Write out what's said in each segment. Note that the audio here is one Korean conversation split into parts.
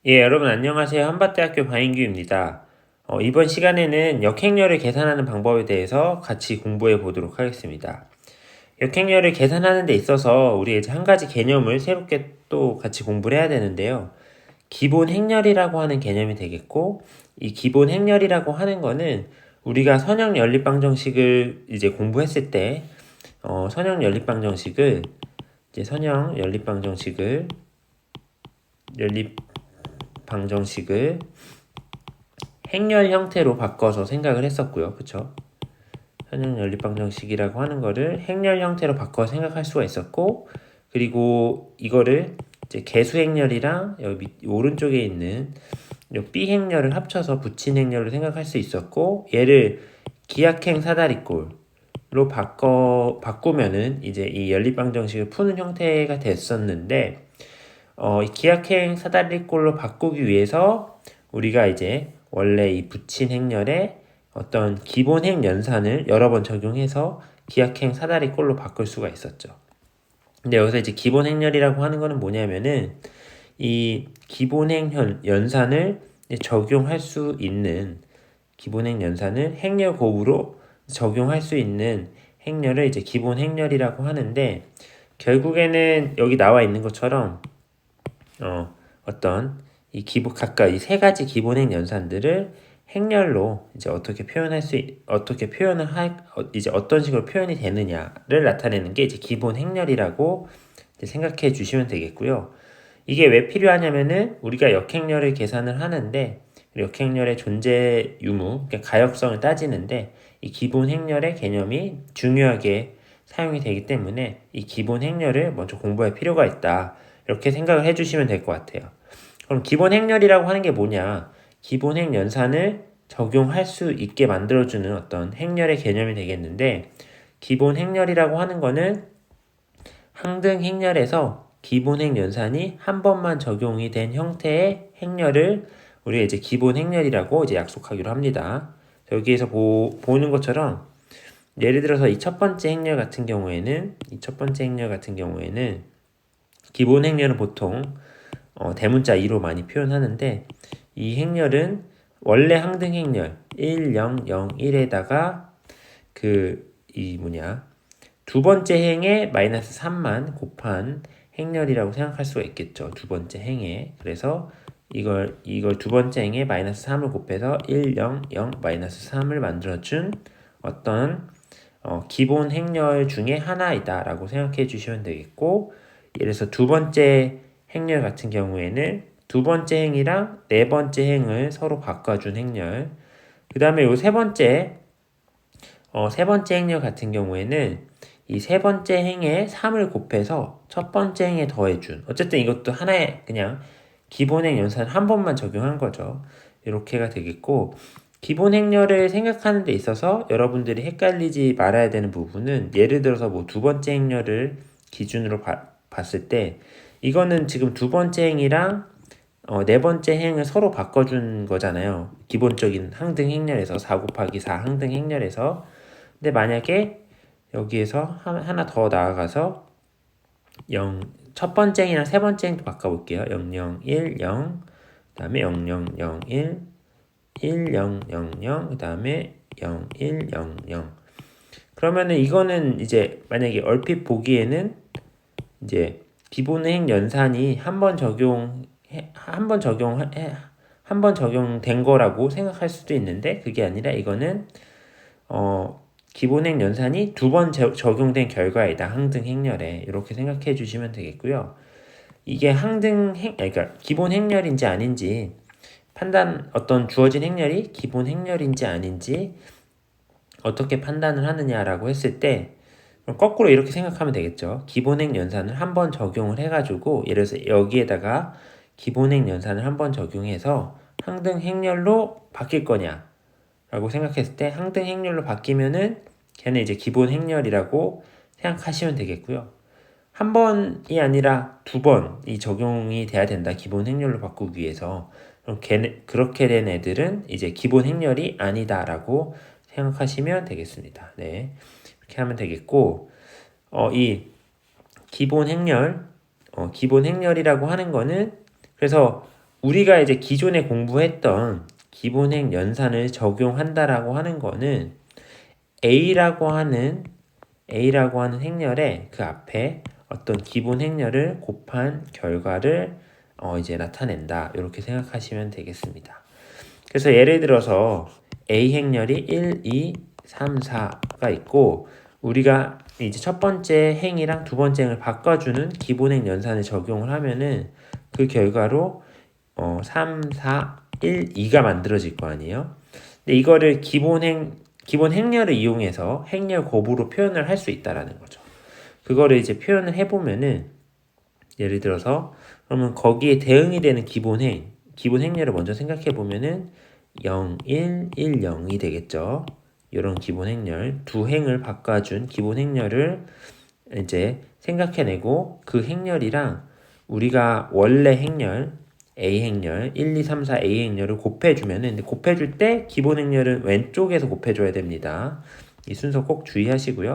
예, 여러분 안녕하세요. 한밭대학교 박인규입니다. 이번 시간에는 역행렬을 계산하는 방법에 대해서 같이 공부해 보도록 하겠습니다. 역행렬을 계산하는 데 있어서 우리 이제 한 가지 개념을 새롭게 또 같이 공부를 해야 되는데요. 기본 행렬이라고 하는 개념이 되겠고, 이 기본 행렬이라고 하는 거는 우리가 선형 연립방정식을 이제 공부했을 때, 선형 연립방정식을 연립방정식을 행렬 형태로 바꿔서 생각을 했었고요. 그쵸? 선형 연립방정식이라고 하는 거를 행렬 형태로 바꿔서 생각할 수가 있었고, 그리고 이거를 이제 개수행렬이랑 여기 오른쪽에 있는 이 B행렬을 합쳐서 붙인 행렬로 생각할 수 있었고, 얘를 기하행 사다리꼴로 바꾸면은 이제 이 연립방정식을 푸는 형태가 됐었는데, 이 기하행 사다리꼴로 바꾸기 위해서 우리가 이제 원래 이 붙인 행렬에 어떤 기본 행 연산을 여러 번 적용해서 기하행 사다리꼴로 바꿀 수가 있었죠. 근데 여기서 이제 기본 행렬이라고 하는 거는 뭐냐면은 이 기본 행 연산을 적용할 수 있는 기본 행 연산을 행렬 곱으로 적용할 수 있는 행렬을 이제 기본 행렬이라고 하는데, 결국에는 여기 나와 있는 것처럼 어떤 각각 이 세 가지 기본행 연산들을 행렬로 이제 이제 어떤 식으로 표현이 되느냐를 나타내는 게 이제 기본 행렬이라고 이제 생각해 주시면 되겠고요. 이게 왜 필요하냐면은 우리가 역행렬을 계산을 하는데, 역행렬의 존재 유무, 그러니까 가역성을 따지는데 이 기본 행렬의 개념이 중요하게 사용이 되기 때문에 이 기본 행렬을 먼저 공부할 필요가 있다. 이렇게 생각을 해주시면 될 것 같아요. 그럼 기본 행렬이라고 하는 게 뭐냐? 기본 행 연산을 적용할 수 있게 만들어주는 어떤 행렬의 개념이 되겠는데, 기본 행렬이라고 하는 거는 항등 행렬에서 기본 행 연산이 한 번만 적용이 된 형태의 행렬을 우리가 이제 기본 행렬이라고 이제 약속하기로 합니다. 여기에서 보는 것처럼 예를 들어서 이 첫 번째 행렬 같은 경우에는 기본 행렬은 보통 대문자 2로 많이 표현하는데, 이 행렬은 원래 항등 행렬 1, 0, 0, 1에다가 두 번째 행에 마이너스 3만 곱한 행렬이라고 생각할 수가 있겠죠. 두 번째 행에. 그래서 이걸 두 번째 행에 마이너스 3을 곱해서 1, 0, 0, 마이너스 3을 만들어준 어떤 기본 행렬 중에 하나이다 라고 생각해 주시면 되겠고, 예를 들어서 두 번째 행렬 같은 경우에는 두 번째 행이랑 네 번째 행을 서로 바꿔준 행렬, 그 다음에 요 세 번째 행렬 같은 경우에는 이 세 번째 행에 3을 곱해서 첫 번째 행에 더해준, 어쨌든 이것도 하나의 그냥 기본행 연산 한 번만 적용한 거죠. 이렇게가 되겠고, 기본 행렬을 생각하는 데 있어서 여러분들이 헷갈리지 말아야 되는 부분은, 예를 들어서 뭐 두 번째 행렬을 기준으로 봤을 때 이거는 지금 두 번째 행이랑 네 번째 행을 서로 바꿔준 거잖아요. 기본적인 항등 행렬에서 4 곱하기 4 항등 행렬에서. 근데 만약에 여기에서 하나 더 나아가서 첫 번째 행이랑 세 번째 행도 바꿔볼게요. 0, 0, 1, 0, 그 다음에 0, 0, 0, 1, 1, 0, 0, 0, 그 다음에 0, 1, 0, 0. 그러면은 이거는 이제 만약에 얼핏 보기에는 이제 기본행 연산이 한 번 적용된 거라고 생각할 수도 있는데, 그게 아니라 이거는 기본행 연산이 두 번 적용된 결과이다. 항등 행렬에. 이렇게 생각해 주시면 되겠고요. 이게 그러니까 기본 행렬인지 아닌지 어떤 주어진 행렬이 기본 행렬인지 아닌지 어떻게 판단을 하느냐라고 했을 때, 거꾸로 이렇게 생각하면 되겠죠. 기본행 연산을 한 번 적용을 해가지고, 예를 들어서 여기에다가 기본행 연산을 한 번 적용해서 항등 행렬로 바뀔 거냐 라고 생각했을 때, 항등 행렬로 바뀌면은 걔는 이제 기본 행렬이라고 생각하시면 되겠고요. 한 번이 아니라 두 번이 적용이 돼야 된다. 기본 행렬로 바꾸기 위해서. 그럼 그렇게 된 애들은 이제 기본 행렬이 아니다라고 생각하시면 되겠습니다. 네. 이렇게 하면 되겠고, 이 기본 행렬이라고 하는 거는, 그래서 우리가 이제 기존에 공부했던 기본행 연산을 적용한다라고 하는 거는 A라고 하는 행렬에 그 앞에 어떤 기본 행렬을 곱한 결과를 이제 나타낸다. 이렇게 생각하시면 되겠습니다. 그래서 예를 들어서 A 행렬이 1, 2, 3, 4가 있고 우리가 이제 첫 번째 행이랑 두 번째 행을 바꿔주는 기본행 연산을 적용을 하면은 그 결과로 3, 4, 1, 2가 만들어질 거 아니에요. 근데 이거를 기본 행렬을 이용해서 행렬 곱으로 표현을 할 수 있다라는 거죠. 그거를 이제 표현을 해보면은 예를 들어서 그러면 거기에 대응이 되는 기본 행렬을 먼저 생각해 보면은 0, 1, 1, 0이 되겠죠. 이런 기본 행렬, 두 행을 바꿔준 기본 행렬을 이제 생각해내고 그 행렬이랑 우리가 원래 행렬 A 행렬 1, 2, 3, 4 A 행렬을 곱해주면은 곱해줄 때 기본 행렬은 왼쪽에서 곱해줘야 됩니다. 이 순서 꼭 주의하시고요.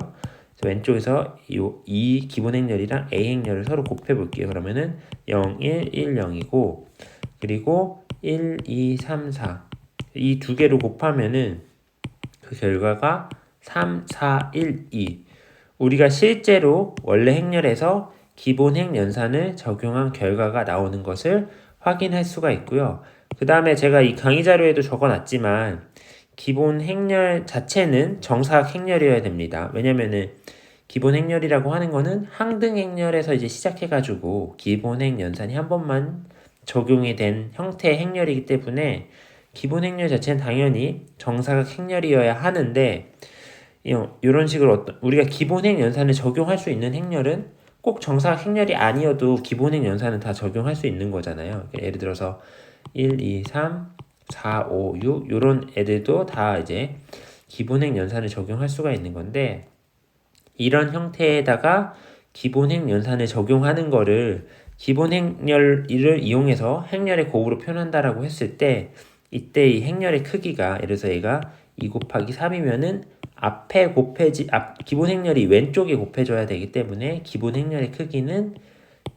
왼쪽에서 이 기본 행렬이랑 A 행렬을 서로 곱해 볼게요. 그러면은 0, 1, 1, 0이고 그리고 1, 2, 3, 4 이 두 개로 곱하면은 그 결과가 3, 4, 1, 2 우리가 실제로 원래 행렬에서 기본 행 연산을 적용한 결과가 나오는 것을 확인할 수가 있고요. 그 다음에 제가 이 강의 자료에도 적어놨지만 기본 행렬 자체는 정사각 행렬이어야 됩니다. 왜냐면은 기본 행렬이라고 하는 거는 항등 행렬에서 이제 시작해가지고 기본 행 연산이 한 번만 적용이 된 형태의 행렬이기 때문에 기본 행렬 자체는 당연히 정사각 행렬이어야 하는데 이런 식으로 우리가 기본 행 연산을 적용할 수 있는 행렬은 꼭 정사각 행렬이 아니어도 기본 행 연산은 다 적용할 수 있는 거잖아요. 예를 들어서 1, 2, 3, 4, 5, 6 이런 애들도 다 이제 기본 행 연산을 적용할 수가 있는 건데 이런 형태에다가 기본 행 연산을 적용하는 거를 기본 행렬을 이용해서 행렬의 곱으로 표현한다라고 했을 때 이때 이 행렬의 크기가 예를 들어서 얘가 2 곱하기 3이면은 앞에 기본 행렬이 왼쪽에 곱해줘야 되기 때문에 기본 행렬의 크기는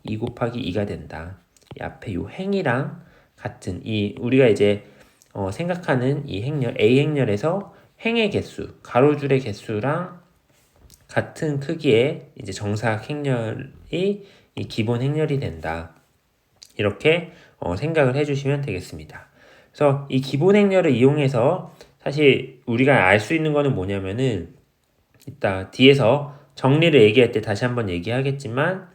2 곱하기 2가 된다. 이 앞에 요 행이랑 같은 우리가 이제 생각하는 이 행렬 A 행렬에서 행의 개수, 가로줄의 개수랑 같은 크기의 이제 정사각 행렬이 이 기본 행렬이 된다. 이렇게 생각을 해주시면 되겠습니다. 그래서 이 기본 행렬을 이용해서 사실 우리가 알 수 있는 거는 뭐냐면은 이따 뒤에서 정리를 얘기할 때 다시 한번 얘기하겠지만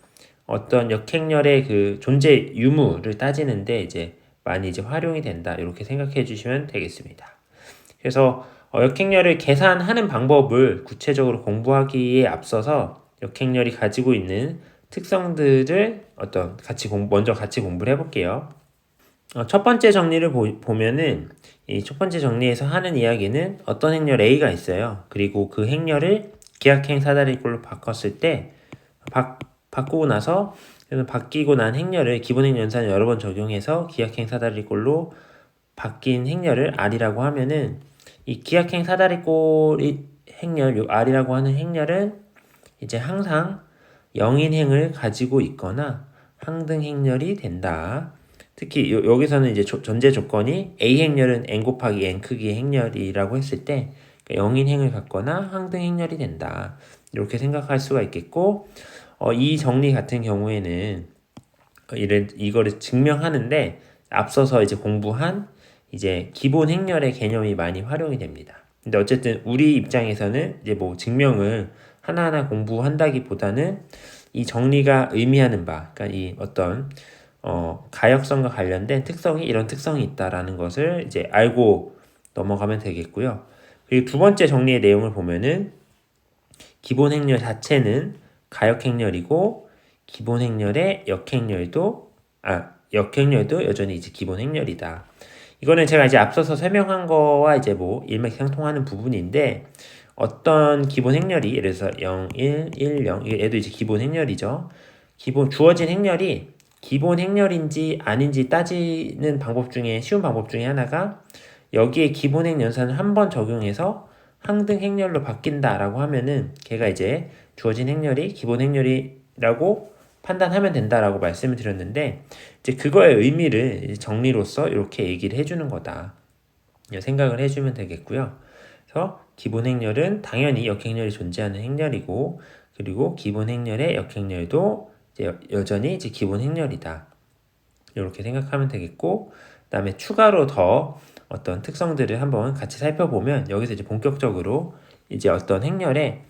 어떤 역행렬의 그 존재 유무를 따지는데 이제 많이 이제 활용이 된다. 이렇게 생각해 주시면 되겠습니다. 그래서 역행렬을 계산하는 방법을 구체적으로 공부하기에 앞서서 역행렬이 가지고 있는 특성들을 먼저 같이 공부를 해볼게요. 첫 번째 정리를 보면은 이 첫 번째 정리에서 하는 이야기는 어떤 행렬 A가 있어요. 그리고 그 행렬을 기하행 사다리꼴로 바꿨을 때 바꾸고 나서 바뀌고 난 행렬을 기본행 연산을 여러 번 적용해서 기하행 사다리꼴로 바뀐 행렬을 R이라고 하면은 이 기하행 사다리꼴이 행렬, 요 R이라고 하는 행렬은 이제 항상 영인행을 가지고 있거나 항등 행렬이 된다. 특히 여기서는 이제 전제 조건이 A 행렬은 n 곱하기 n 크기의 행렬이라고 했을 때 영인행을 갖거나 항등 행렬이 된다. 이렇게 생각할 수가 있겠고 이 정리 같은 경우에는 이거를 증명하는데 앞서서 이제 공부한 이제 기본 행렬의 개념이 많이 활용이 됩니다. 근데 어쨌든 우리 입장에서는 이제 뭐 증명을 하나하나 공부한다기보다는 이 정리가 의미하는 바, 그러니까 이 어떤 가역성과 관련된 특성이 이런 특성이 있다라는 것을 이제 알고 넘어가면 되겠고요. 그리고 두 번째 정리의 내용을 보면은 기본 행렬 자체는 가역 행렬이고 기본 행렬의 역행렬도 여전히 이제 기본 행렬이다. 이거는 제가 이제 앞서서 설명한 거와 이제 뭐 일맥상통하는 부분인데 어떤 기본 행렬이 예를 들어서 0, 1, 1, 0 얘도 이제 기본 행렬이죠. 주어진 행렬이 기본 행렬인지 아닌지 따지는 방법 중에 쉬운 방법 중에 하나가 여기에 기본행 연산을 한 번 적용해서 항등 행렬로 바뀐다라고 하면은 걔가 이제 주어진 행렬이 기본 행렬이라고 판단하면 된다라고 말씀을 드렸는데 이제 그거의 의미를 정리로서 이렇게 얘기를 해주는 거다. 생각을 해주면 되겠고요. 그래서 기본 행렬은 당연히 역행렬이 존재하는 행렬이고 그리고 기본 행렬의 역행렬도 이제 여전히 이제 기본 행렬이다. 이렇게 생각하면 되겠고 그다음에 추가로 더 어떤 특성들을 한번 같이 살펴보면 여기서 이제 본격적으로 이제 어떤 행렬의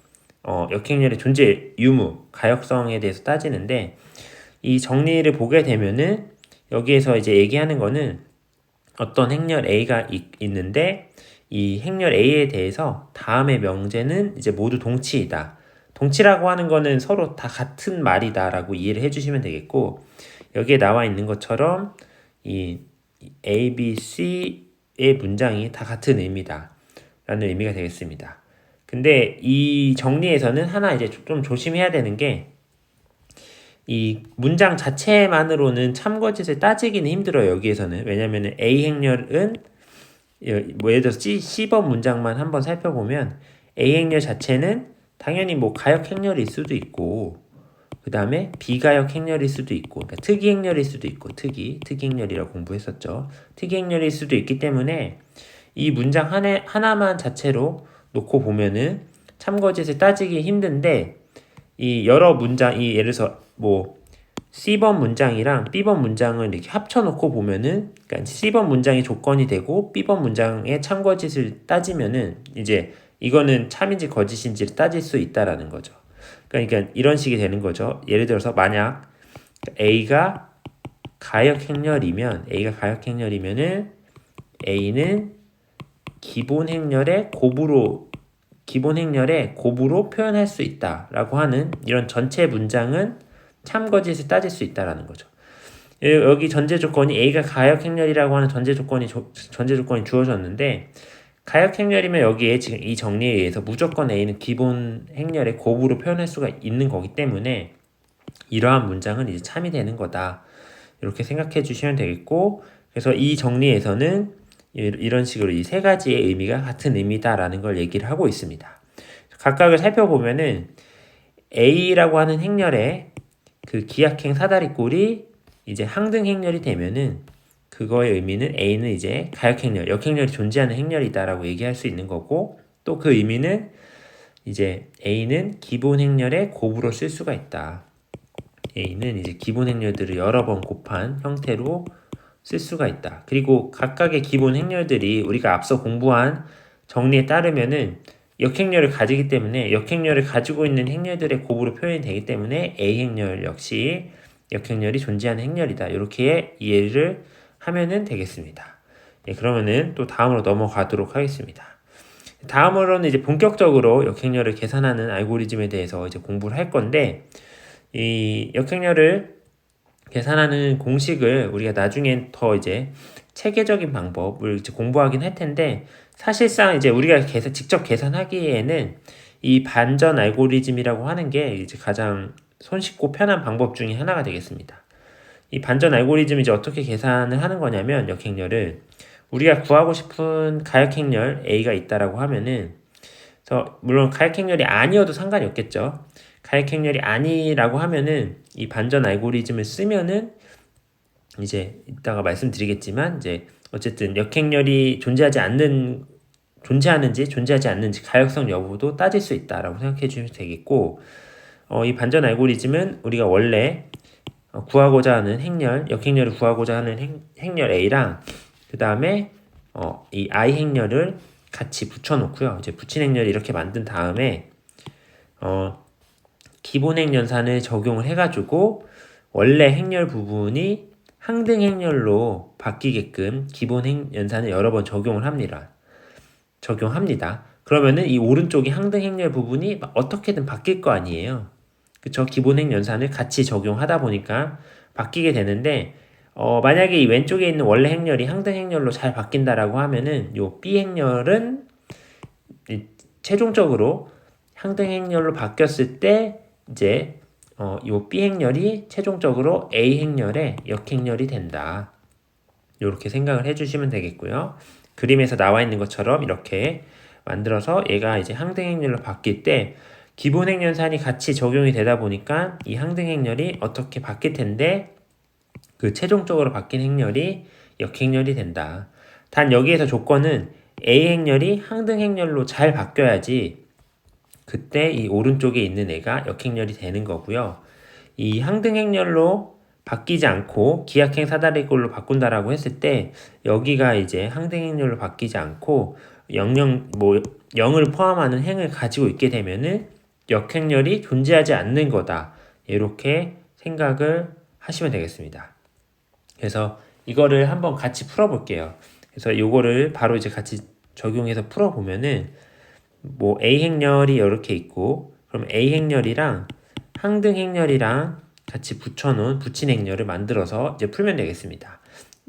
역행렬의 존재 유무, 가역성에 대해서 따지는데 이 정리를 보게 되면은 여기에서 이제 얘기하는 거는 어떤 행렬 A가 있는데 이 행렬 A에 대해서 다음의 명제는 이제 모두 동치이다. 동치라고 하는 거는 서로 다 같은 말이다라고 이해를 해주시면 되겠고 여기에 나와 있는 것처럼 이 A, B, C의 문장이 다 같은 의미다 라는 의미가 되겠습니다. 근데 이 정리에서는 하나 이제 좀 조심해야 되는 게 이 문장 자체만으로는 참거짓을 따지기는 힘들어요. 여기에서는. 왜냐면은 A 행렬은 뭐 예를 들어서 C번 문장만 한번 살펴보면 A 행렬 자체는 당연히 뭐 가역 행렬일 수도 있고 그 다음에 비가역 행렬일 수도 있고 그러니까 특이 행렬일 수도 있고 특이 행렬이라고 공부했었죠. 특이 행렬일 수도 있기 때문에 이 문장 하나만 자체로 놓고 보면은 참거짓을 따지기 힘든데 이 여러 문장 이 예를 들어서 뭐 C번 문장이랑 B번 문장을 이렇게 합쳐놓고 보면은 그러니까 C번 문장이 조건이 되고 B번 문장의 참거짓을 따지면은 이제 이거는 참인지 거짓인지를 따질 수 있다라는 거죠. 그러니까 이런 식이 되는 거죠. 예를 들어서 만약 A가 가역 행렬이면은 A는 기본 행렬의 곱으로 표현할 수 있다라고 하는 이런 전체 문장은 참거짓을 따질 수 있다라는 거죠. 여기 전제 조건이 A가 가역 행렬이라고 하는 전제 조건이 주어졌는데 가역 행렬이면 여기에 지금 이 정리에 의해서 무조건 A는 기본 행렬의 곱으로 표현할 수가 있는 거기 때문에 이러한 문장은 이제 참이 되는 거다. 이렇게 생각해 주시면 되겠고 그래서 이 정리에서는 이런 식으로 이 세 가지의 의미가 같은 의미다라는 걸 얘기를 하고 있습니다. 각각을 살펴보면은 A라고 하는 행렬의 그 기약행 사다리꼴이 이제 항등 행렬이 되면은 그거의 의미는 A는 이제 가역행렬, 역행렬이 존재하는 행렬이다라고 얘기할 수 있는 거고 또 그 의미는 이제 A는 기본 행렬의 곱으로 쓸 수가 있다. A는 이제 기본 행렬들을 여러 번 곱한 형태로 쓸 수가 있다. 그리고 각각의 기본 행렬들이 우리가 앞서 공부한 정리에 따르면은 역행렬을 가지기 때문에 역행렬을 가지고 있는 행렬들의 곱으로 표현이 되기 때문에 A 행렬 역시 역행렬이 존재하는 행렬이다. 이렇게 이해를 하면은 되겠습니다. 그러면은 또 다음으로 넘어가도록 하겠습니다. 다음으로는 이제 본격적으로 역행렬을 계산하는 알고리즘에 대해서 이제 공부를 할 건데 이 역행렬을 계산하는 공식을 우리가 나중엔 더 이제 체계적인 방법을 이제 공부하긴 할 텐데 사실상 이제 우리가 직접 계산하기에는 이 반전 알고리즘이라고 하는 게 이제 가장 손쉽고 편한 방법 중에 하나가 되겠습니다. 이 반전 알고리즘이 이제 어떻게 계산을 하는 거냐면 역행렬을 우리가 구하고 싶은 가역행렬 A가 있다라고 하면은 물론 가역행렬이 아니어도 상관이 없겠죠. 가역행렬이 아니라고 하면은 이 반전 알고리즘을 쓰면은 이제 이따가 말씀드리겠지만 이제 어쨌든 역행렬이 존재하지 않는지 가역성 여부도 따질 수 있다라고 생각해 주시면 되겠고 이 반전 알고리즘은 우리가 원래 구하고자 하는 역행렬을 구하고자 하는 행렬 A랑 그 다음에 이 I 행렬을 같이 붙여놓고요. 이제 붙인 행렬을 이렇게 만든 다음에 기본 행연산을 적용을 해가지고 원래 행렬 부분이 항등 행렬로 바뀌게끔 기본 행연산을 여러 번 적용합니다. 그러면은 이 오른쪽이 항등 행렬 부분이 어떻게든 바뀔 거 아니에요. 그쵸? 기본 행연산을 같이 적용하다 보니까 바뀌게 되는데 만약에 이 왼쪽에 있는 원래 행렬이 항등 행렬로 잘 바뀐다라고 하면은 요 B 행렬은 최종적으로 항등 행렬로 바뀌었을 때 이제 요 B 행렬이 최종적으로 A 행렬의 역행렬이 된다. 이렇게 생각을 해주시면 되겠고요. 그림에서 나와 있는 것처럼 이렇게 만들어서 얘가 이제 항등 행렬로 바뀔 때 기본 행렬산이 같이 적용이 되다 보니까 이 항등 행렬이 어떻게 바뀔 텐데 그 최종적으로 바뀐 행렬이 역행렬이 된다. 단 여기에서 조건은 A 행렬이 항등 행렬로 잘 바뀌어야지 그때 이 오른쪽에 있는 애가 역행렬이 되는 거고요. 이 항등 행렬로 바뀌지 않고 기하행 사다리꼴로 바꾼다라고 했을 때 여기가 이제 항등 행렬로 바뀌지 않고 0을 포함하는 행을 가지고 있게 되면은 역행렬이 존재하지 않는 거다. 이렇게 생각을 하시면 되겠습니다. 그래서 이거를 한번 같이 풀어볼게요. 그래서 이거를 바로 이제 같이 적용해서 풀어보면은 뭐 A 행렬이 이렇게 있고 그럼 A 행렬이랑 항등 행렬이랑 같이 붙인 행렬을 만들어서 이제 풀면 되겠습니다.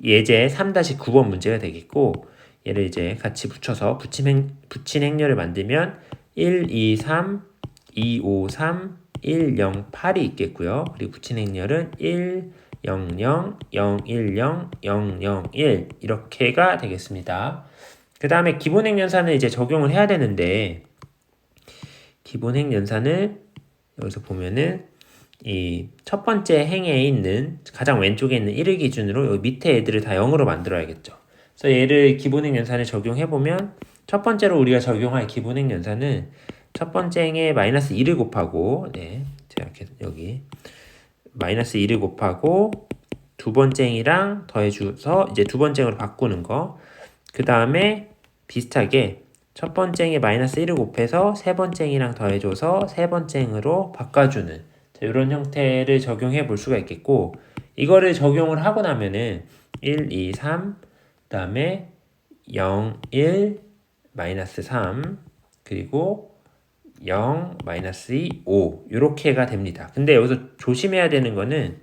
예제 3-9번 문제가 되겠고 얘를 이제 같이 붙여서 붙인 행렬을 만들면 1, 2, 3, 2, 5, 3, 1, 0, 8이 있겠고요. 그리고 붙인 행렬은 1, 0, 0, 0, 1, 0, 0, 0, 1 이렇게가 되겠습니다. 그 다음에 기본행 연산을 이제 적용을 해야 되는데 기본행 연산을 여기서 보면은 이 첫 번째 행에 있는 가장 왼쪽에 있는 1을 기준으로 여기 밑에 애들을 다 0으로 만들어야겠죠. 그래서 얘를 기본행 연산을 적용해 보면 첫 번째로 우리가 적용할 기본행 연산은 첫 번째 행에 마이너스 2를 곱하고 제가 이렇게 여기 마이너스 2를 곱하고 두 번째 행이랑 더해줘서 이제 두 번째 행으로 바꾸는 거. 그 다음에 비슷하게 첫 번째 행에 마이너스 1을 곱해서 세 번째 행이랑 더해줘서 세 번째 행으로 바꿔주는 이런 형태를 적용해 볼 수가 있겠고 이거를 적용을 하고 나면은 1, 2, 3 그 다음에 0, 1, 마이너스 3 그리고 0, 마이너스 2, 5 이렇게가 됩니다. 근데 여기서 조심해야 되는 거는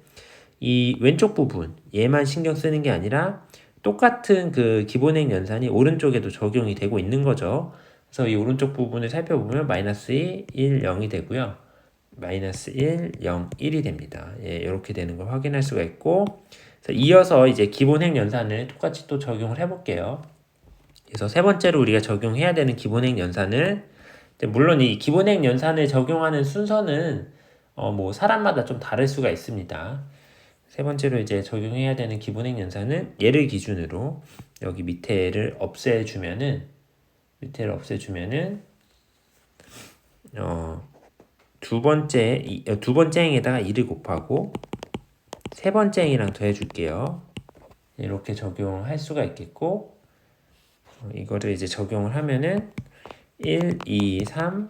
이 왼쪽 부분 얘만 신경 쓰는 게 아니라 똑같은 그 기본행 연산이 오른쪽에도 적용이 되고 있는 거죠. 그래서 이 오른쪽 부분을 살펴보면 마이너스 2, 1, 0이 되고요. 마이너스 1, 0, 1이 됩니다. 예, 이렇게 되는 걸 확인할 수가 있고 그래서 이어서 이제 기본행 연산을 똑같이 또 적용을 해볼게요. 그래서 세 번째로 우리가 적용해야 되는 기본행 연산을 물론 이 기본행 연산을 적용하는 순서는 뭐 사람마다 좀 다를 수가 있습니다. 세 번째로 이제 적용해야 되는 기본행 연산은 얘를 기준으로 여기 밑에를 없애주면은 두 번째 행에다가 2를 곱하고 세 번째 행이랑 더해줄게요. 이렇게 적용을 할 수가 있겠고 이거를 이제 적용을 하면은 1, 2, 3,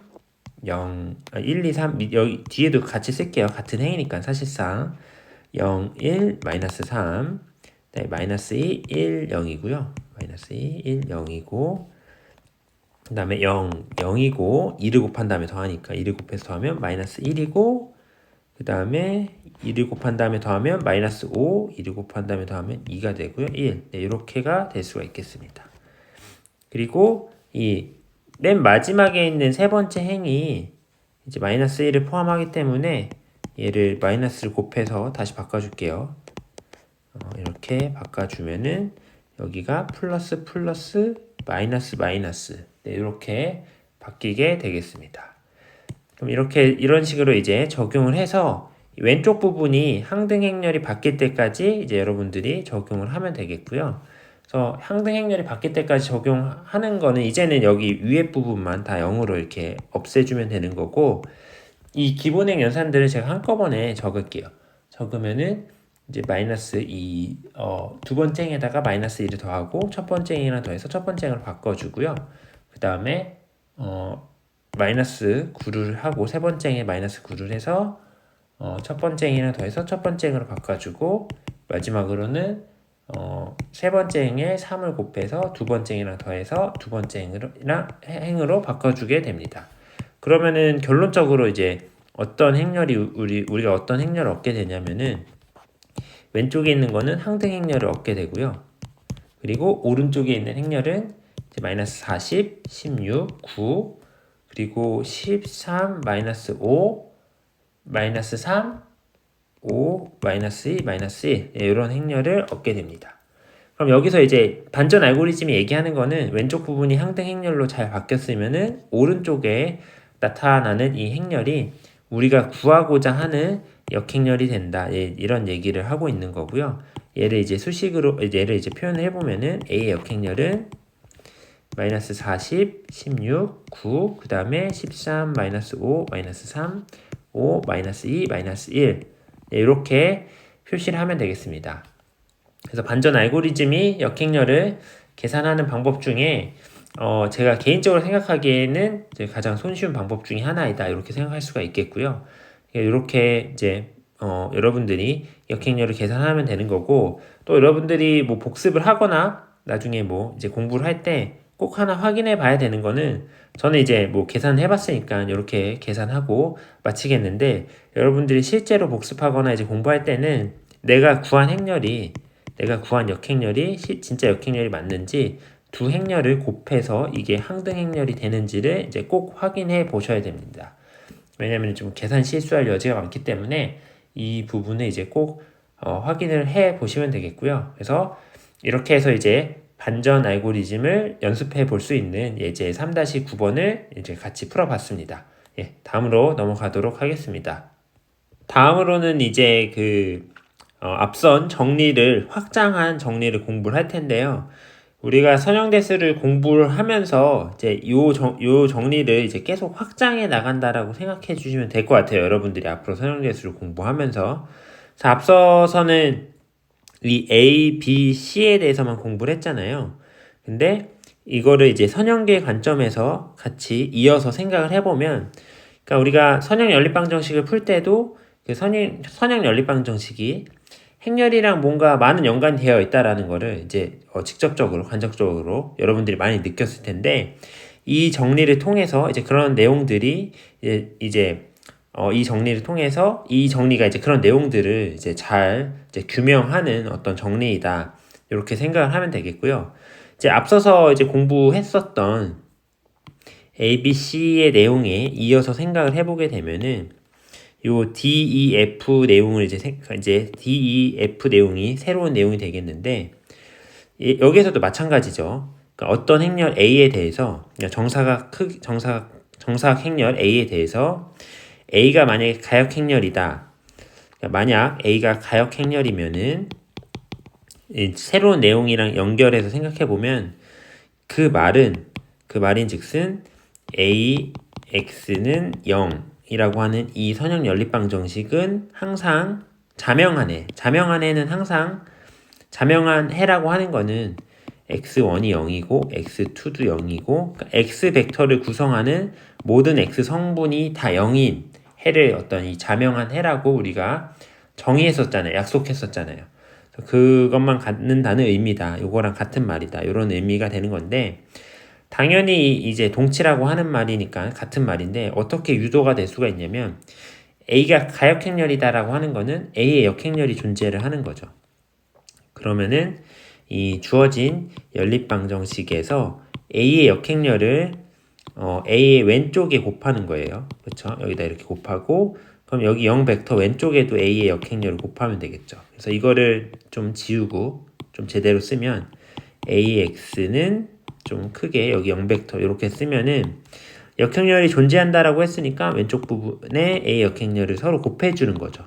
0, 1, 2, 3 여기 뒤에도 같이 쓸게요. 같은 행이니까 사실상 0, 1, 마이너스 3 마이너스 2, 1, 0이고요. 마이너스 2, 1, 0이고 그 다음에 0, 0이고 2를 곱한 다음에 더하니까 2를 곱해서 더하면 마이너스 1이고 그 다음에 2를 곱한 다음에 더하면 마이너스 5, 2를 곱한 다음에 더하면 2가 되고요. 1 이렇게가 될 수가 있겠습니다. 그리고 이 맨 마지막에 있는 세 번째 행이 이제 마이너스 1을 포함하기 때문에 얘를 마이너스를 곱해서 다시 바꿔줄게요. 이렇게 바꿔주면은 여기가 플러스 플러스 마이너스 마이너스 이렇게 바뀌게 되겠습니다. 그럼 이런 식으로 이제 적용을 해서 왼쪽 부분이 항등 행렬이 바뀔 때까지 이제 여러분들이 적용을 하면 되겠고요. 그래서 항등 행렬이 바뀔 때까지 적용하는 거는 이제는 여기 위에 부분만 다 0으로 이렇게 없애주면 되는 거고 이 기본행 연산들을 제가 한꺼번에 적을게요. 적으면은 이제 마이너스 2, 두 번째 행에다가 마이너스 2를 더하고 첫 번째 행이랑 더해서 첫 번째 행을 바꿔주고요. 그 다음에 마이너스 9를 하고 세 번째 행에 마이너스 9를 해서 첫 번째 행이랑 더해서 첫 번째 행으로 바꿔주고 마지막으로는 세 번째 행에 3을 곱해서 두 번째 행이랑 더해서 두 번째 행으로 바꿔주게 됩니다. 그러면은 결론적으로 이제 어떤 행렬이 우리가 어떤 행렬을 얻게 되냐면은 왼쪽에 있는 거는 항등 행렬을 얻게 되고요. 그리고 오른쪽에 있는 행렬은 이제 마이너스 40, 16, 9 그리고 13, 마이너스 5, 마이너스 3, 5, 마이너스 2, 마이너스 1 이런 행렬을 얻게 됩니다. 그럼 여기서 이제 반전 알고리즘이 얘기하는 거는 왼쪽 부분이 항등 행렬로 잘 바뀌었으면은 오른쪽에 나타나는 이 행렬이 우리가 구하고자 하는 역행렬이 된다. 이런 얘기를 하고 있는 거고요. 얘를 이제 수식으로 얘를 이제 표현을 해보면은 A의 역행렬은 마이너스 40, 16, 9, 그 다음에 13, 마이너스 5, 마이너스 3, 5, 마이너스 2, 마이너스 1 이렇게 표시를 하면 되겠습니다. 그래서 반전 알고리즘이 역행렬을 계산하는 방법 중에 제가 개인적으로 생각하기에는 이제 가장 손쉬운 방법 중에 하나이다 이렇게 생각할 수가 있겠고요. 이렇게 이제 여러분들이 역행렬을 계산하면 되는 거고, 또 여러분들이 뭐 복습을 하거나 나중에 뭐 이제 공부를 할 때 꼭 하나 확인해 봐야 되는 거는, 저는 이제 뭐 계산을 해봤으니까 이렇게 계산하고 마치겠는데, 여러분들이 실제로 복습하거나 이제 공부할 때는 내가 구한 역행렬이 진짜 역행렬이 맞는지 두 행렬을 곱해서 이게 항등 행렬이 되는지를 이제 꼭 확인해 보셔야 됩니다. 왜냐면 좀 계산 실수할 여지가 많기 때문에 이 부분을 이제 꼭 확인을 해 보시면 되겠고요. 그래서 이렇게 해서 이제 반전 알고리즘을 연습해 볼 수 있는 예제 3-9번을 이제 같이 풀어봤습니다. 다음으로 넘어가도록 하겠습니다. 다음으로는 이제 앞선 확장한 정리를 공부를 할 텐데요. 우리가 선형대수를 공부를 하면서 이제 요 정리를 이제 계속 확장해 나간다라고 생각해 주시면 될 것 같아요. 여러분들이 앞으로 선형대수를 공부하면서. 자, 앞서서는 이 A, B, C에 대해서만 공부를 했잖아요. 근데 이거를 이제 선형계 관점에서 같이 이어서 생각을 해보면, 그러니까 우리가 선형 연립방정식을 풀 때도 그 선형 연립방정식이 행렬이랑 뭔가 많은 연관이 되어 있다라는 거를 이제 직접적으로 간접적으로 여러분들이 많이 느꼈을 텐데, 이 정리를 통해서 이제 그런 내용들이 이 정리를 통해서 이 정리가 이제 그런 내용들을 이제 잘 규명하는 어떤 정리이다 이렇게 생각을 하면 되겠고요. 이제 앞서서 이제 공부했었던 A, B, C의 내용에 이어서 생각을 해보게 되면은 요 D, E, F 내용을 이제 D, E, F 내용이 새로운 내용이 되겠는데, 여기에서도 마찬가지죠. 그러니까 어떤 행렬 A에 대해서 정사각 행렬 A에 대해서 A가 만약에 가역 행렬이다. 그러니까 만약 A가 가역 행렬이면은 새로운 내용이랑 연결해서 생각해 보면 그 말인즉슨 A, X는 0이라고 하는 이 선형 연립방정식은 항상 자명한 해라고 하는 거는 x1이 0이고 x2도 0이고, 그러니까 x 벡터를 구성하는 모든 x 성분이 다 0인 해를 어떤 이 자명한 해라고 우리가 정의했었잖아요. 약속했었잖아요. 그것만 갖는다는 의미다. 요거랑 같은 말이다. 이런 의미가 되는 건데, 당연히 이제 동치라고 하는 말이니까 같은 말인데, 어떻게 유도가 될 수가 있냐면 A가 가역행렬이다라고 하는 거는 A의 역행렬이 존재를 하는 거죠. 그러면은 이 주어진 연립방정식에서 A의 역행렬을 A의 왼쪽에 곱하는 거예요. 그렇죠? 여기다 이렇게 곱하고, 그럼 여기 0 벡터 왼쪽에도 A의 역행렬을 곱하면 되겠죠. 그래서 이거를 좀 지우고 좀 제대로 쓰면 AX는 좀 크게 여기 0 벡터 이렇게 쓰면은 역행렬이 존재한다라고 했으니까 왼쪽 부분에 A 역행렬을 서로 곱해주는 거죠.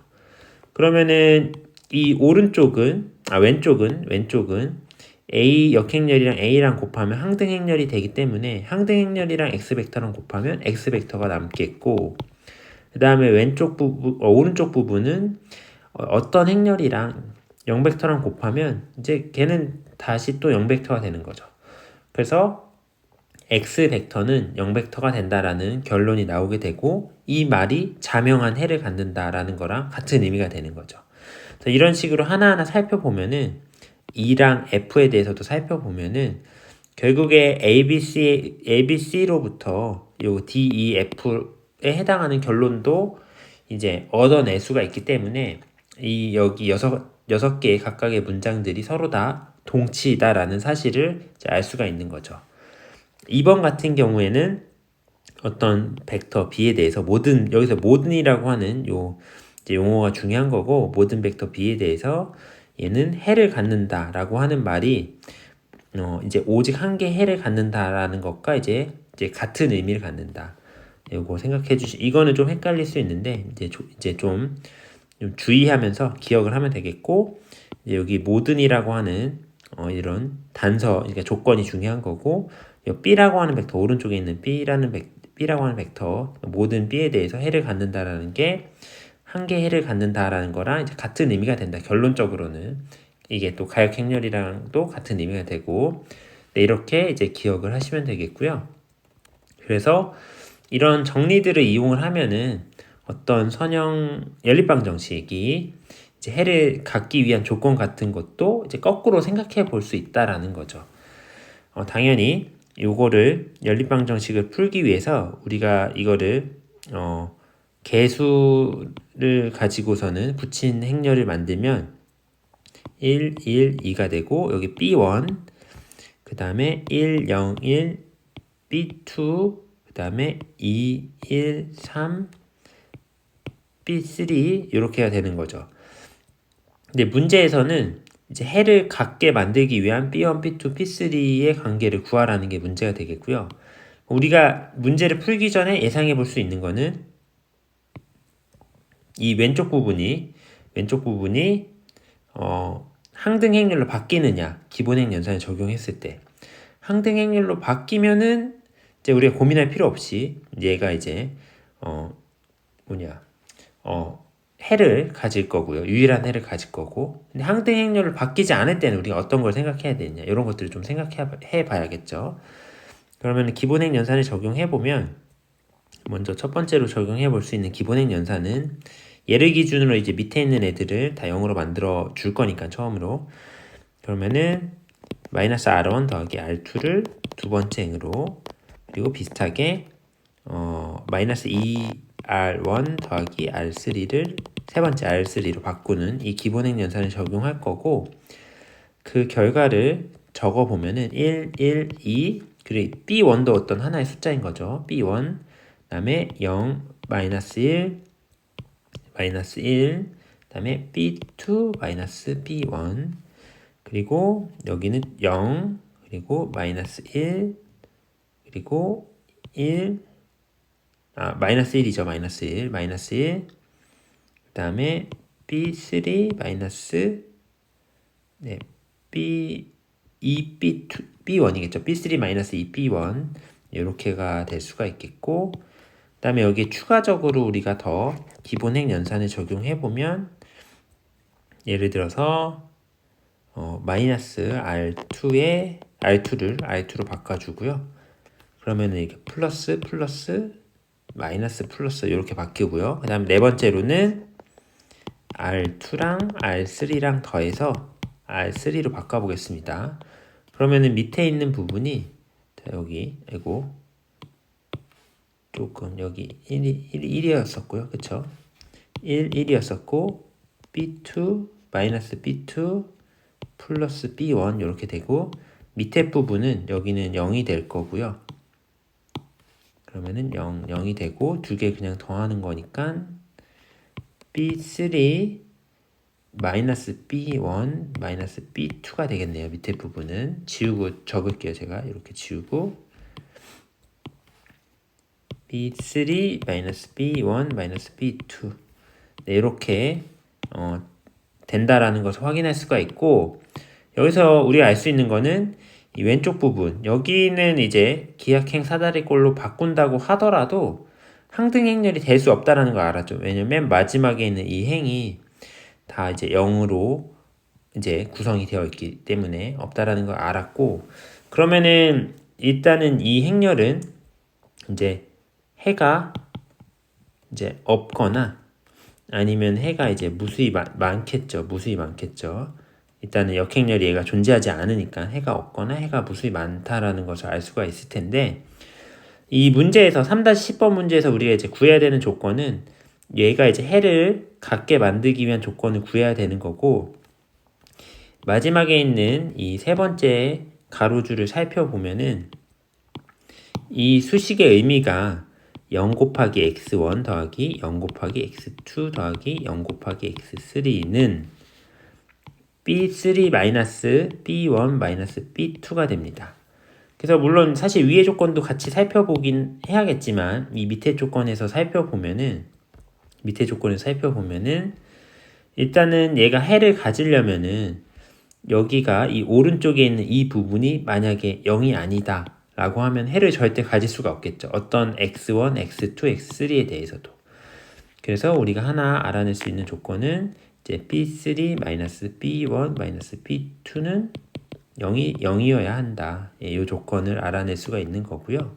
그러면은 이 왼쪽은 A 역행렬이랑 A랑 곱하면 항등행렬이 되기 때문에 항등행렬이랑 X벡터랑 곱하면 X벡터가 남겠고, 그 다음에 오른쪽 부분은 어떤 행렬이랑 0벡터랑 곱하면 이제 걔는 다시 또 0벡터가 되는 거죠. 그래서 X벡터는 0벡터가 된다라는 결론이 나오게 되고, 이 말이 자명한 해를 갖는다라는 거랑 같은 의미가 되는 거죠. 이런 식으로 하나하나 살펴보면은 E랑 F에 대해서도 살펴보면은 결국에 ABC로부터 요 D, E, F에 해당하는 결론도 이제 얻어낼 수가 있기 때문에 여기 여섯 개의 각각의 문장들이 서로 다 동치이다라는 사실을 알 수가 있는 거죠. 2번 같은 경우에는 어떤 벡터 B에 대해서 여기서 모든이라고 하는 이제 용어가 중요한 거고, 모든 벡터 B에 대해서 얘는 해를 갖는다라고 하는 말이 이제 오직 한 개의 해를 갖는다라는 것과 이제 같은 의미를 갖는다. 이거 생각해 이거는 좀 헷갈릴 수 있는데 이제 좀 주의하면서 기억을 하면 되겠고, 이제 여기 모든이라고 하는 이런 단서, 그러니까 조건이 중요한 거고, B라고 하는 벡터 오른쪽에 있는 B라고 하는 벡터 모든 B에 대해서 해를 갖는다라는 게 한 개 해를 갖는다라는 거랑 이제 같은 의미가 된다. 결론적으로는 이게 또 가역행렬이랑도 같은 의미가 되고, 네, 이렇게 이제 기억을 하시면 되겠고요. 그래서 이런 정리들을 이용을 하면은 어떤 선형 연립방 정식이 이제 해를 갖기 위한 조건 같은 것도 이제 거꾸로 생각해 볼 수 있다라는 거죠. 당연히 요거를 연립방 정식을 풀기 위해서 우리가 이거를 개수를 가지고서는 붙인 행렬을 만들면 1, 1, 2가 되고 여기 B1 그 다음에 1, 0, 1 B2 그 다음에 2, 1, 3 B3 이렇게가 되는 거죠. 근데 문제에서는 이제 해를 갖게 만들기 위한 B1, B2, B3의 관계를 구하라는 게 문제가 되겠고요. 우리가 문제를 풀기 전에 예상해 볼 수 있는 거는 이 왼쪽 부분이 항등행렬로 바뀌느냐, 기본행 연산을 적용했을 때 항등행렬로 바뀌면은 이제 우리가 고민할 필요 없이 얘가 이제 해를 가질 거고요. 유일한 해를 가질 거고. 근데 항등행렬을 바뀌지 않을 때는 우리가 어떤 걸 생각해야 되냐 이런 것들을 좀 생각해 봐야겠죠. 그러면 기본행 연산을 적용해 보면 먼저 첫 번째로 적용해 볼 수 있는 기본행 연산은 얘를 기준으로 이제 밑에 있는 애들을 다 0으로 만들어 줄 거니까 처음으로. 그러면은 마이너스 R1 더하기 R2를 두 번째 행으로, 그리고 비슷하게 마이너스 2R1 더하기 R3를 세 번째 R3로 바꾸는 이 기본행 연산을 적용할 거고, 그 결과를 적어 보면은 1, 1, 2 그리고 B1도 어떤 하나의 숫자인 거죠. B1 그다음에 0, 마이너스 1, 마이너스 1 그다음에 B2 마이너스 B1 그리고 여기는 0 그리고 마이너스 1 그리고 1 마이너스 1이죠. 마이너스 1 그 다음에 B3 마이너스 B2 B1이겠죠. B3 마이너스 2 B1 이렇게가 될 수가 있겠고, 그 다음에 여기 추가적으로 우리가 더 기본행 연산을 적용해 보면 예를 들어서 마이너스 R2로 바꿔주고요. 그러면은 이렇게 플러스 마이너스 플러스 이렇게 바뀌고요. 그 다음 네 번째로는 R2랑 R3랑 더해서 R3로 바꿔보겠습니다. 그러면은 밑에 있는 부분이 여기 조금 여기 1이었었고요. 그쵸? 1이었었고 B2 마이너스 B2 플러스 B1 이렇게 되고, 밑에 부분은 여기는 0이 될 거고요. 그러면은 0이 되고 두 개 그냥 더하는 거니까 B3 마이너스 B1 마이너스 B2가 되겠네요. 밑에 부분은 지우고 적을게요. 제가 이렇게 지우고 B3 마이너스 B1 마이너스 B2 네, 이렇게 된다라는 것을 확인할 수가 있고, 여기서 우리가 알 수 있는 거는 이 왼쪽 부분 여기는 이제 기하행 사다리꼴로 바꾼다고 하더라도 항등행렬이 될 수 없다라는 걸 알았죠. 왜냐면 맨 마지막에 있는 이 행이 다 이제 0으로 이제 구성이 되어 있기 때문에 없다라는 걸 알았고, 그러면은 일단은 이 행렬은 이제 해가 이제 없거나 아니면 해가 이제 무수히 많겠죠. 일단은 역행렬이 얘가 존재하지 않으니까 해가 없거나 해가 무수히 많다라는 것을 알 수가 있을 텐데, 이 문제에서 3-10번 문제에서 우리가 이제 구해야 되는 조건은 얘가 이제 해를 갖게 만들기 위한 조건을 구해야 되는 거고, 마지막에 있는 이 세 번째 가로줄을 살펴보면은 이 수식의 의미가 0 곱하기 x1 더하기 0 곱하기 x2 더하기 0 곱하기 x3는 B3 마이너스 B1 마이너스 B2가 됩니다. 그래서 물론 사실 위의 조건도 같이 살펴보긴 해야겠지만 이 밑에 조건에서 살펴보면은 일단은 얘가 해를 가지려면은 여기가 이 오른쪽에 있는 이 부분이 만약에 0이 아니다 라고 하면 해를 절대 가질 수가 없겠죠. 어떤 x1, x2, x3에 대해서도. 그래서 우리가 하나 알아낼 수 있는 조건은 이제 b3-b1-b2는 0이어야 한다. 이 조건을 알아낼 수가 있는 거고요.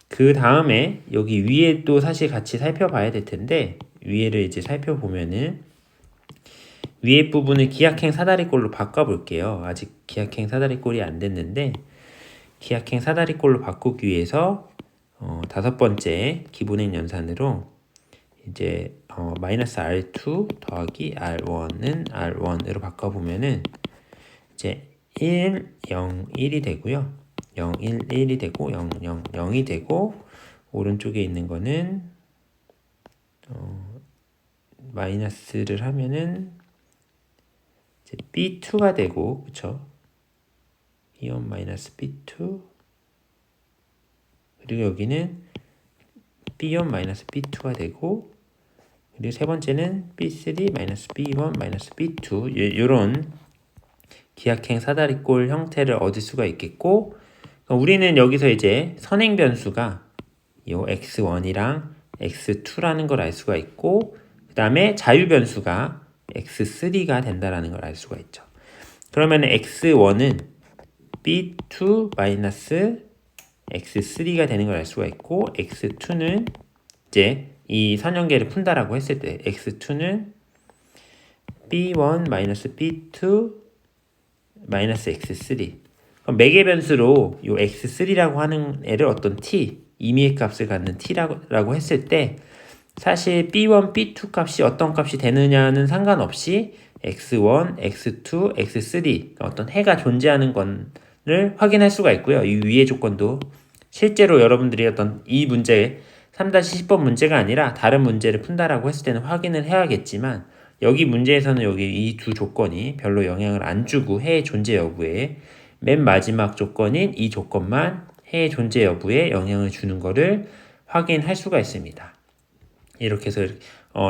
그 다음에 여기 위에 또 사실 같이 살펴봐야 될 텐데 위에를 이제 살펴보면은 위에 부분을 기하행 사다리꼴로 바꿔볼게요. 아직 기하행 사다리꼴이 안 됐는데 기하행 사다리꼴로 바꾸기 위해서 다섯 번째 기본행 연산으로 이제 마이너스 R2 더하기 R1은 R1으로 바꿔보면은 이제 1, 0, 1이 되고요. 0, 1, 1이 되고 0, 0, 0이 되고 오른쪽에 있는 거는 마이너스를 하면은 이제 B2가 되고 그쵸? B1 마이너스 B2 그리고 여기는 B1 마이너스 B2가 되고 그리고 세 번째는 B3 마이너스 B1 마이너스 B2 이런 기하행 사다리꼴 형태를 얻을 수가 있겠고 우리는 여기서 이제 선행 변수가 이 x1이랑 x2라는 걸 알 수가 있고 그 다음에 자유 변수가 x3가 된다라는 걸 알 수가 있죠. 그러면 x1은 b2 마이너스 x3가 되는 걸 알 수가 있고 x2는 이제 이 선형계를 푼다라고 했을 때 x2는 b1 마이너스 b2 마이너스 x3 그럼 매개 변수로 이 x3라고 하는 애를 어떤 t 임의의 값을 갖는 t라고 했을 때 사실 b1, b2 값이 어떤 값이 되느냐는 상관없이 x1, x2, x3 어떤 해가 존재하는 것을 확인할 수가 있고요. 이 위의 조건도 실제로 여러분들이 어떤 이 문제 3-10번 문제가 아니라 다른 문제를 푼다라고 했을 때는 확인을 해야겠지만 여기 문제에서는 여기 이 두 조건이 별로 영향을 안 주고 해의 존재 여부에 맨 마지막 조건인 이 조건만 해의 존재 여부에 영향을 주는 것을 확인할 수가 있습니다. 이렇게 해서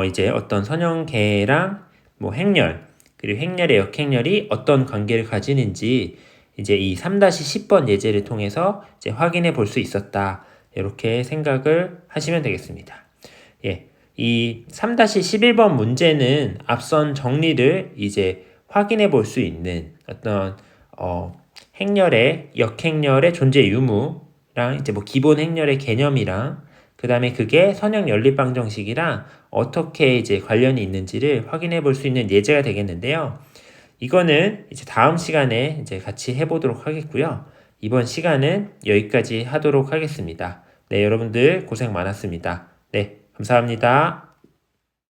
이제 어떤 선형계랑 뭐 행렬 그리고 행렬의 역행렬이 어떤 관계를 가지는지 이제 이 3-10번 예제를 통해서 이제 확인해 볼 수 있었다. 이렇게 생각을 하시면 되겠습니다. 예. 이 3-11번 문제는 앞선 정리를 이제 확인해 볼 수 있는 어떤 행렬의 역행렬의 존재 유무랑 이제 뭐 기본 행렬의 개념이랑 그 다음에 그게 선형 연립방정식이랑 어떻게 이제 관련이 있는지를 확인해 볼 수 있는 예제가 되겠는데요. 이거는 이제 다음 시간에 이제 같이 해보도록 하겠고요. 이번 시간은 여기까지 하도록 하겠습니다. 네, 여러분들 고생 많았습니다. 네, 감사합니다.